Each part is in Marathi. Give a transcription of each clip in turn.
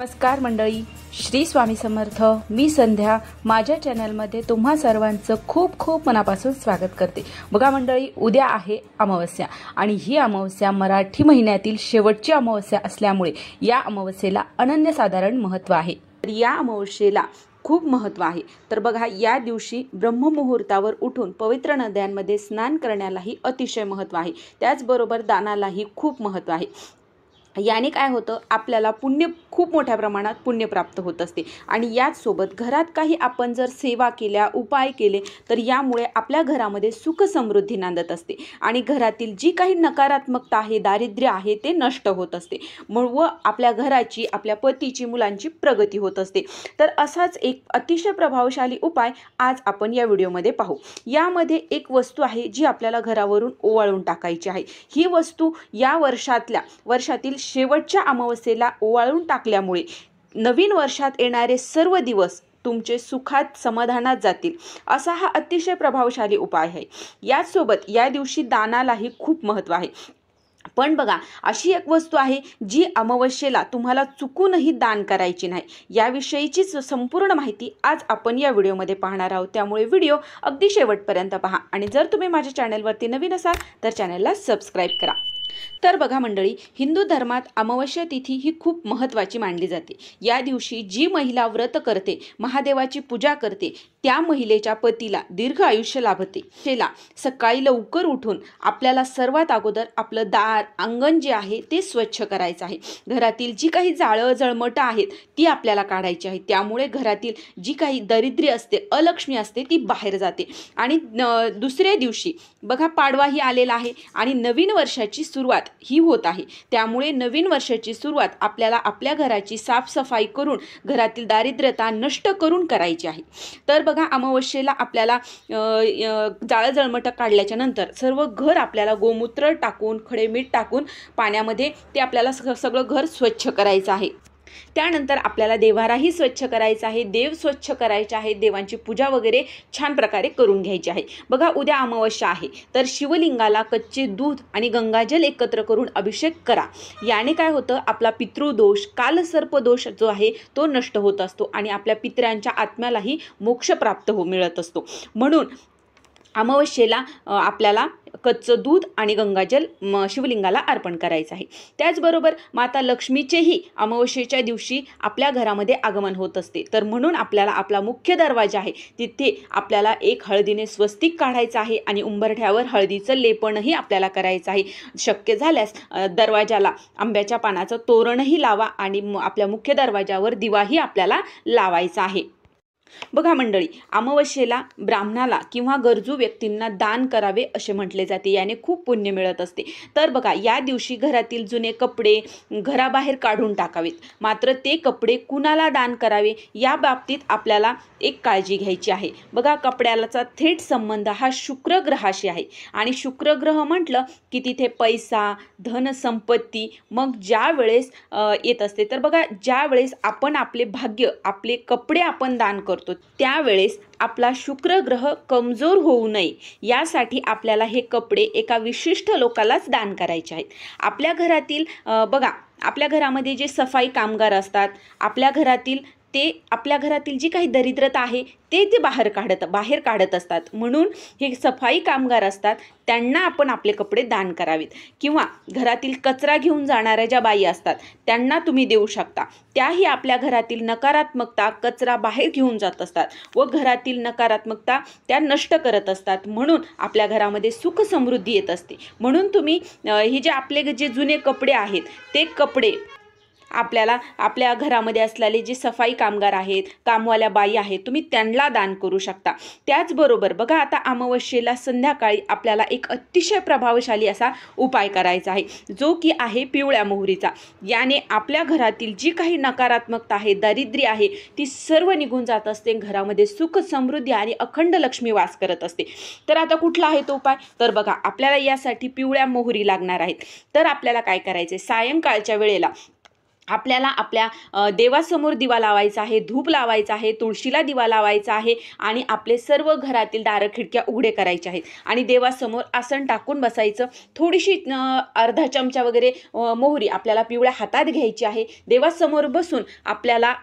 नमस्कार मंडळी, श्री स्वामी समर्थ. मी संध्या माझ्या चॅनलमध्ये तुम्हा सर्वांचं खूप खूप मनापासून स्वागत करते. बघा मंडळी, उद्या आहे अमावस्या आणि ही अमावस्या मराठी महिन्यातील शेवटची अमावस्या असल्यामुळे या अमावस्येला अनन्यसाधारण महत्त्व आहे. या अमावस्येला खूप महत्त्व आहे. तर बघा, या दिवशी ब्रह्ममुहूर्तावर उठून पवित्र नद्यांमध्ये स्नान करण्यालाही अतिशय महत्त्व आहे. त्याचबरोबर दानालाही खूप महत्त्व आहे. याने काय होतं, आपल्याला पुण्य खूप मोठ्या प्रमाणात पुण्य प्राप्त होत असते आणि याचसोबत घरात काही आपण जर सेवा केल्या, उपाय केले तर यामुळे आपल्या घरामध्ये सुख समृद्धी नांदत असते आणि घरातील जी काही नकारात्मकता आहे, दारिद्र्य आहे, ते नष्ट होत असते व आपल्या घराची, आपल्या पतीची, मुलांची प्रगती होत असते. तर असाच एक अतिशय प्रभावशाली उपाय आज आपण या व्हिडिओमध्ये पाहू. यामध्ये एक वस्तू आहे जी आपल्याला घरावरून ओवाळून टाकायची आहे. ही वस्तू या वर्षातील शेवटच्या अमावस्येला ओवाळून टाकल्यामुळे नवीन वर्षात येणारे सर्व दिवस तुमचे सुखात, समाधानात जातील, असा हा अतिशय प्रभावशाली उपाय आहे. याचसोबत या दिवशी दानालाही खूप महत्त्व आहे. पण बघा, अशी एक वस्तू आहे जी अमावस्येला तुम्हाला चुकूनही दान करायची नाही. याविषयीचीच संपूर्ण माहिती आज आपण या व्हिडिओमध्ये पाहणार आहोत. त्यामुळे व्हिडिओ अगदी शेवटपर्यंत पहा आणि जर तुम्ही माझ्या चॅनलवरती नवीन असाल तर चॅनलला सबस्क्राईब करा. तर बघा मंडळी, हिंदू धर्मात अमावस्या तिथी ही खूप महत्त्वाची मानली जाते. या दिवशी जी महिला व्रत करते, महादेवाची पूजा करते, त्या महिलेच्या पतीला दीर्घ आयुष्य लाभते. सकाळी लवकर उठून आपल्याला सर्वात अगोदर आपलं दार, अंगण जे आहे ते स्वच्छ करायचं आहे. घरातील जी काही जाळं जळमटं आहेत ती आपल्याला काढायची आहे. त्यामुळे घरातील जी काही दारिद्र्य असते, अलक्ष्मी असते, ती बाहेर जाते. आणि दुसऱ्या दिवशी बघा, पाडवाही आलेला आहे आणि नवीन वर्षाची सुरुवात ही होत आहे. त्यामुळे नवीन वर्षाची सुरुवात आपल्याला आपल्या घराची साफसफाई करून घरातील दारिद्र्यता नष्ट करून करायची आहे. तर बघा, अमावस्येला आपल्याला जाळं जळमटं काढल्याच्या नंतर सर्व घर आपल्याला गोमूत्र टाकून, खडे मीठ टाकून पाण्यामध्ये ते आपल्याला सगळं घर स्वच्छ करायचं आहे. त्यानंतर आपल्याला देव्हाराही स्वच्छ करायचा आहे, देव स्वच्छ करायचे आहे, देवांची पूजा वगैरे छान प्रकारे करून घ्यायची आहे. बघा, उद्या अमावस्या आहे तर शिवलिंगाला कच्चे दूध आणि गंगाजल एकत्र करून अभिषेक करा. याने काय होतं, आपला पितृदोष, कालसर्पदोष जो आहे तो नष्ट होत असतो आणि आपल्या पितरांच्या आत्म्यालाही मोक्ष प्राप्त मिळत असतो. म्हणून अमावस्येला आपल्याला कच्चं दूध आणि गंगाजल शिवलिंगाला अर्पण करायचं आहे. त्याचबरोबर माता लक्ष्मीचेही अमावस्येच्या दिवशी आपल्या घरामध्ये आगमन होत असते. तर म्हणून आपल्याला आपला मुख्य दरवाजा आहे तिथे आपल्याला एक हळदीने स्वस्तिक काढायचं आहे आणि उंबरठ्यावर हळदीचं लेपनही आपल्याला करायचं आहे. शक्य झाल्यास दरवाजाला आंब्याच्या पानाचं तोरणही लावा आणि आपल्या मुख्य दरवाजावर दिवाही आपल्याला लावायचा आहे. बघा मंडळी, अमावस्येला ब्राह्मणाला किंवा गरजू व्यक्तींना दान करावे असे म्हटले जाते. याने खूप पुण्य मिळत असते. तर बघा, या दिवशी घरातील जुने कपडे घराबाहेर काढून टाकावेत. मात्र ते कपडे कुणाला दान करावे या बाबतीत आपल्याला एक काळजी घ्यायची आहे. बघा, कपड्याचा थेट संबंध हा शुक्र ग्रहाशी आहे आणि शुक्र ग्रह म्हटलं की तिथे पैसा, धन, संपत्ती मग ज्या वेळेस येत असते. तर बघा, ज्या वेळेस आपण आपले भाग्य, आपले कपडे आपण दान करतो त्यावेळेस आपला शुक्र ग्रह कमजोर होऊ नये यासाठी आपल्याला हे कपडे एका विशिष्ट लोकालाच दान करायचे आहेत. आपल्या घरातील बघा, आपल्या घरामध्ये जे सफाई कामगार असतात, आपल्या घरातील जी काही दरिद्रता आहे ते बाहेर काढत असतात. म्हणून हे सफाई कामगार असतात, त्यांना आपण आपले कपडे दान करावेत. किंवा घरातील कचरा घेऊन जाणाऱ्या ज्या बाई असतात त्यांना तुम्ही देऊ शकता. त्याही आपल्या घरातील नकारात्मकता, कचरा बाहेर घेऊन जात असतात व घरातील नकारात्मकता त्या नष्ट करत असतात. म्हणून आपल्या घरामध्ये सुख समृद्धी येत असते. म्हणून तुम्ही हे जे आपले जे जुने कपडे आहेत ते कपडे आपल्याला आपल्या घरामध्ये असलेले जे सफाई कामगार आहेत, कामवाल्या बाई आहेत, तुम्ही त्यांना दान करू शकता. त्याचबरोबर बघा, आता अमावस्येला संध्याकाळी आपल्याला एक अतिशय प्रभावशाली असा उपाय करायचा आहे, जो की आहे पिवळ्या मोहरीचा. याने आपल्या घरातील जी काही नकारात्मकता आहे, दारिद्र्य आहे, ती सर्व निघून जात असते. घरामध्ये सुख समृद्धी आणि अखंड लक्ष्मी वास करत असते. तर आता कुठला आहे तो उपाय? तर बघा, आपल्याला यासाठी पिवळ्या मोहरी लागणार आहेत. तर आपल्याला काय करायचे, सायंकाळच्या वेळेला आपल्याला आपल्या देवासमोर दिवा लावायचा आहे, धूप लावायचा आहे, तुळशीला दिवा लावायचा आहे आणि आपले सर्व घरातील दारं खिडक्या उघडे करायचे आहेत आणि देवासमोर आसन टाकून बसायचं. थोडीशी अर्धा चमचा वगैरे मोहरी आपल्याला पिवळ्या हातात घ्यायची आहे. देवासमोर बसून आपल्याला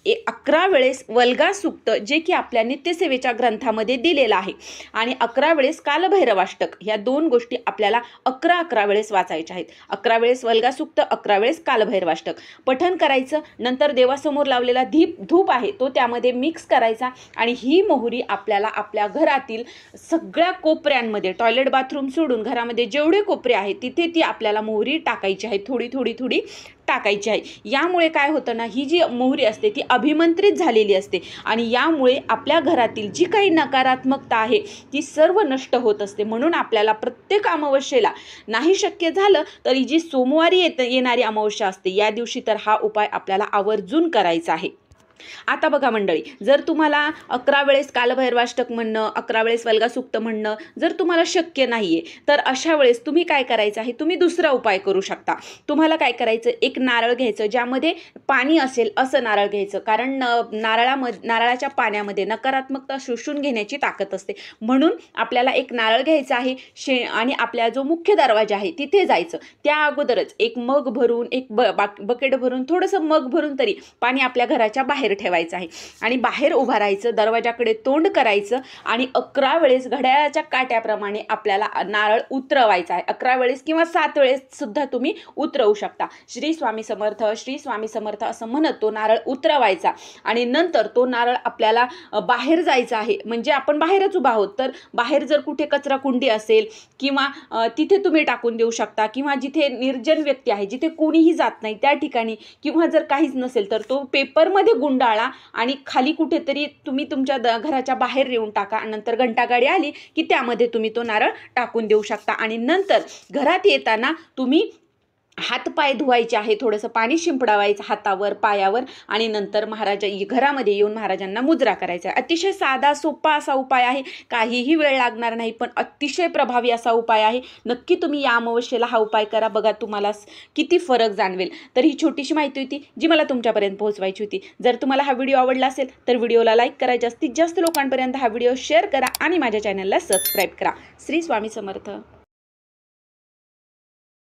11 वेळेस वल्गा सूक्त, जे की आपल्या नित्यसेवेच्या ग्रंथामध्ये दिलेलं आहे, आणि 11 वेळेस कालभैरवाष्टक, ह्या 2 गोष्टी आपल्याला 11 वेळेस वाचायच्या आहेत. 11 वेळेस वल्गा सूक्त, 11 वेळेस कालभैरवाष्टक पठण करायचं. नंतर देवासमोर लावलेला धूप आहे तो त्यामध्ये मिक्स करायचा आणि ही मोहरी आपल्याला आपल्या घरातील सगळ्या कोपऱ्यांमध्ये, टॉयलेट बाथरूम सोडून घरामध्ये जेवढे कोपरे आहेत तिथे ती आपल्याला मोहरी टाकायची आहे, थोडी थोडी थोडी टाकायची आहे. यामुळे काय होतं ना, ही जी मोहरी असते ती अभिमंत्रित झालेली असते आणि यामुळे आपल्या घरातील जी काही नकारात्मकता आहे ती सर्व नष्ट होत असते. म्हणून आपल्याला प्रत्येक अमावस्येला, नाही शक्य झालं तरी जी सोमवारी येणारी अमावस्या असते या दिवशी तर हा उपाय आपल्याला आवर्जून करायचा आहे. आता बघा मंडळी, जर तुम्हाला 11 वेळेस कालभैरवाष्टक म्हणणं, 11 वेळेस वल्गा सूक्त म्हणणं जर तुम्हाला शक्य नाहीये, तर अशा वेळेस तुम्ही काय करायचं आहे, तुम्ही दुसरा उपाय करू शकता. तुम्हाला काय करायचं, एक नारळ घ्यायचं, ज्यामध्ये पाणी असेल असं नारळ घ्यायचं, कारण नारळाच्या पाण्यामध्ये नकारात्मकता शोषून घेण्याची ताकद असते. म्हणून आपल्याला एक नारळ घ्यायचा आहे आणि आपल्या जो मुख्य दरवाजा आहे तिथे जायचं. त्या अगोदरच एक मग भरून, एक बकेट भरून, थोडंसं मग भरून तरी पाणी आपल्या घराच्या बाहेर ठेवायचं आहे आणि बाहेर उभा राहायचं, दरवाजाकडे तोंड करायचं आणि 11 वेळेस घड्याळाच्या काट्याप्रमाणे आपल्याला नारळ उतरवायचा आहे. 11 वेळेस किंवा 7 वेळेस सुद्धा तुम्ही उतरवू शकता. श्री स्वामी समर्थ, श्री स्वामी समर्थ असं म्हणत तो नारळ उतरवायचा आणि नंतर तो नारळ आपल्याला बाहेर जायचा आहे. म्हणजे आपण बाहेरच उभा आहोत, तर बाहेर जर कुठे कचरा कुंडी असेल किंवा तिथे तुम्ही टाकून देऊ शकता, किंवा जिथे निर्जन व्यक्ती आहे, जिथे कोणीही जात नाही त्या ठिकाणी, किंवा जर काहीच नसेल तर तो पेपरमध्ये गुंडाळा आणि खाली कुठेतरी तुम्ही तुमच्या घराच्या बाहेर येऊन टाका. नंतर घंटागाडी आली की त्यामध्ये तुम्ही तो नारळ टाकून देऊ शकता आणि नंतर घरात येताना तुम्ही हातपाय धुवायचे आहे, थोडंसं पाणी शिंपडावायचं हातावर, पायावर आणि नंतर घरामध्ये येऊन महाराजांना मुजरा करायचा आहे. अतिशय साधा सोपा असा उपाय आहे, काहीही वेळ लागणार नाही, पण अतिशय प्रभावी असा उपाय आहे. नक्की तुम्ही या अमावस्येला हा उपाय करा, बघा तुम्हाला किती फरक जाणवेल. तर ही छोटीशी माहिती होती जी मला तुमच्यापर्यंत पोहोचवायची होती. जर तुम्हाला हा व्हिडिओ आवडला असेल तर व्हिडिओला लाईक करा, जास्तीत जास्त लोकांपर्यंत हा व्हिडिओ शेअर करा आणि माझ्या चॅनलला सबस्क्राईब करा. श्री स्वामी समर्थ.